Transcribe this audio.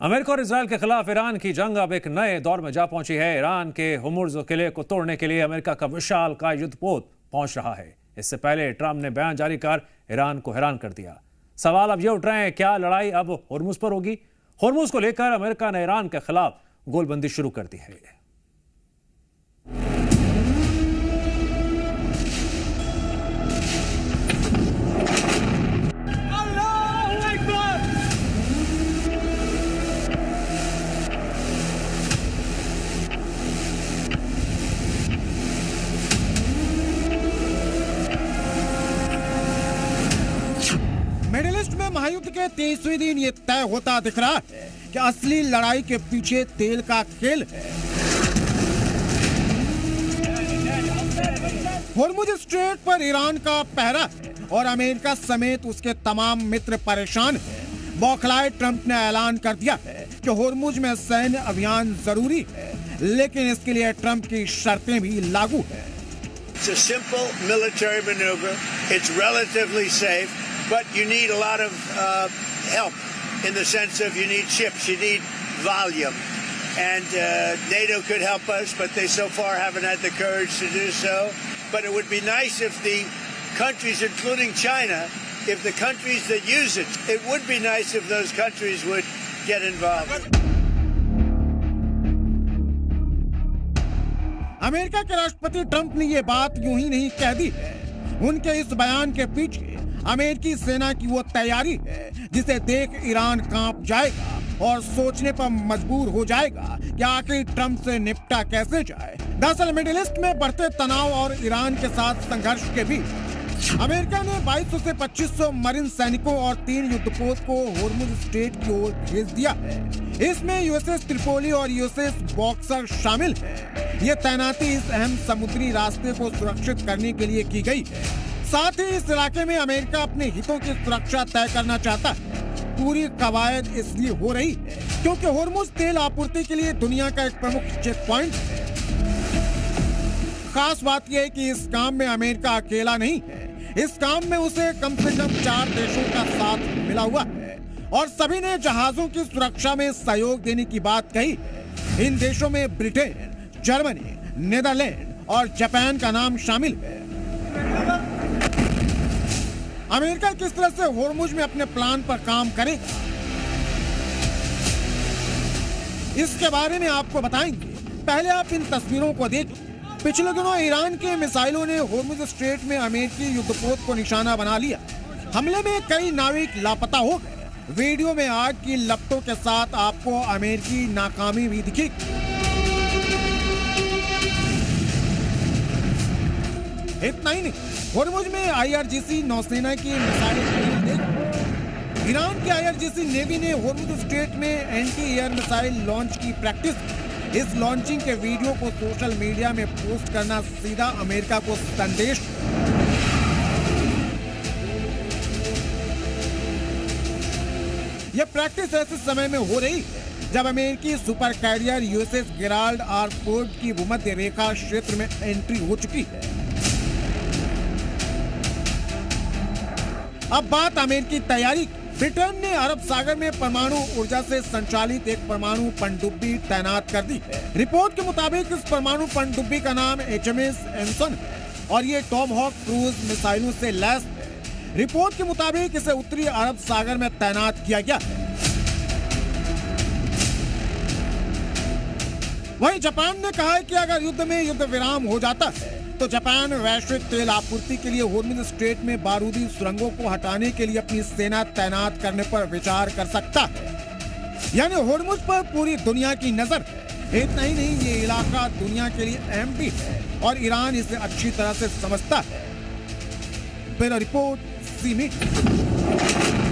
America और Israel के खिलाफ ईरान की जंग अब एक नए दौर में जा पहुंची है। ईरान के होर्मुज़ किले को तोड़ने के लिए अमेरिका का विशालकाय युद्धपोत पहुंच रहा है। इससे पहले ट्रंप ने बयान जारी कर ईरान को हैरान कर दिया। सवाल अब ये उठ रहे हैं, क्या लड़ाई अब होर्मुज़ पर होगी? होर्मुज़ को लेकर अमेरिका ने ईरान के खिलाफ गोलबंदी शुरू कर दी है। मिडिल ईस्ट में महायुद्ध के 23वें दिन ये तय होता दिख रहा है कि असली लड़ाई के पीछे तेल का खेल है। होर्मुज़ स्ट्रेट पर ईरान का पहरा है और अमेरिका समेत उसके तमाम मित्र परेशान हैं। बौखलाए ट्रंप ने ऐलान कर दिया है कि होर्मुज़ में सैन्य अभियान जरूरी है, लेकिन इसके लिए ट्रंप की शर्तें भी लागू है। It's a simple military maneuver. It's relatively safe, but you need a lot of help in the sense of you need ships, you need volume. And NATO could help us, but they so far haven't had the courage to do so. But it would be nice if the countries, including China, if the countries that use it, it would be nice if those countries would get involved. America के राष्ट्रपति Trump ने ये बात यूं ही नहीं कह दी है। उनके इस बयान के पीछे अमेरिकी सेना की वो तैयारी है जिसे देख ईरान कांप जाएगा और सोचने पर मजबूर हो जाएगा कि आखिर ट्रंप से निपटा कैसे जाए। दरअसल मिडिल ईस्ट में बढ़ते तनाव और ईरान के साथ संघर्ष के बीच अमेरिका ने 2200 से 2500 मरीन सैनिकों और 3 युद्धपोत को होर्मुज़ स्ट्रेट की ओर भेज दिया है। इसमें यूएसएस त्रिपोली और यूएसएस बॉक्सर शामिल है। ये तैनाती इस अहम समुद्री रास्ते को सुरक्षित करने के लिए की गई है। साथ ही इस इलाके में अमेरिका अपने हितों की सुरक्षा तय करना चाहता है। पूरी कवायद इसलिए हो रही है क्योंकि होर्मुज़ तेल आपूर्ति के लिए दुनिया का एक प्रमुख चेक पॉइंट है। खास बात यह है कि इस काम में अमेरिका अकेला नहीं है। इस काम में उसे कम से कम 4 देशों का साथ मिला हुआ है और सभी ने जहाजों की सुरक्षा में सहयोग देने की बात कही है। इन देशों में ब्रिटेन, जर्मनी, नीदरलैंड और जापान का नाम शामिल है। अमेरिका किस तरह से होर्मुज़ में अपने प्लान पर काम करेगा, इसके बारे में आपको बताएंगे। पहले आप इन तस्वीरों को देखिए। पिछले दिनों ईरान के मिसाइलों ने होर्मुज़ स्ट्रेट में अमेरिकी युद्धपोत को निशाना बना लिया। हमले में कई नाविक लापता हो गए। वीडियो में आग की लपटों के साथ आपको अमेरिकी नाकामी भी दिखेगी। इतना ही नहीं, होर्मुज़ में आईआरजीसी नौसेना की मिसाइल ईरान की आईआरजीसी नेवी ने होर्मुज़ स्ट्रेट में एंटी एयर मिसाइल लॉन्च की प्रैक्टिस की। इस लॉन्चिंग के वीडियो को सोशल मीडिया में पोस्ट करना सीधा अमेरिका को संदेश। यह प्रैक्टिस ऐसे समय में हो रही है जब अमेरिकी super career USS Gerald R Ford की भूमध्य रेखा क्षेत्र में एंट्री हो चुकी है। अब बात अमेरिकी तैयारी की। ब्रिटेन ने अरब सागर में परमाणु ऊर्जा से संचालित एक परमाणु पनडुब्बी तैनात कर दी है। रिपोर्ट के मुताबिक इस परमाणु पनडुब्बी का नाम HMS एमसन है और ये टॉमहॉक क्रूज मिसाइलों से लैस है। रिपोर्ट के मुताबिक इसे उत्तरी अरब सागर में तैनात किया गया है। वहीं जापान ने कहा है कि अगर युद्ध में युद्ध विराम हो जाता है तो जापान वैश्विक तेल आपूर्ति के लिए होर्मुज़ स्ट्रेट में बारूदी सुरंगों को हटाने के लिए अपनी सेना तैनात करने पर विचार कर सकता है। यानी होर्मुज़ पर पूरी दुनिया की नजर है। इतना ही नहीं, ये इलाका दुनिया के लिए अहम भी है और ईरान इसे अच्छी तरह से समझता है। Bureau report, C media.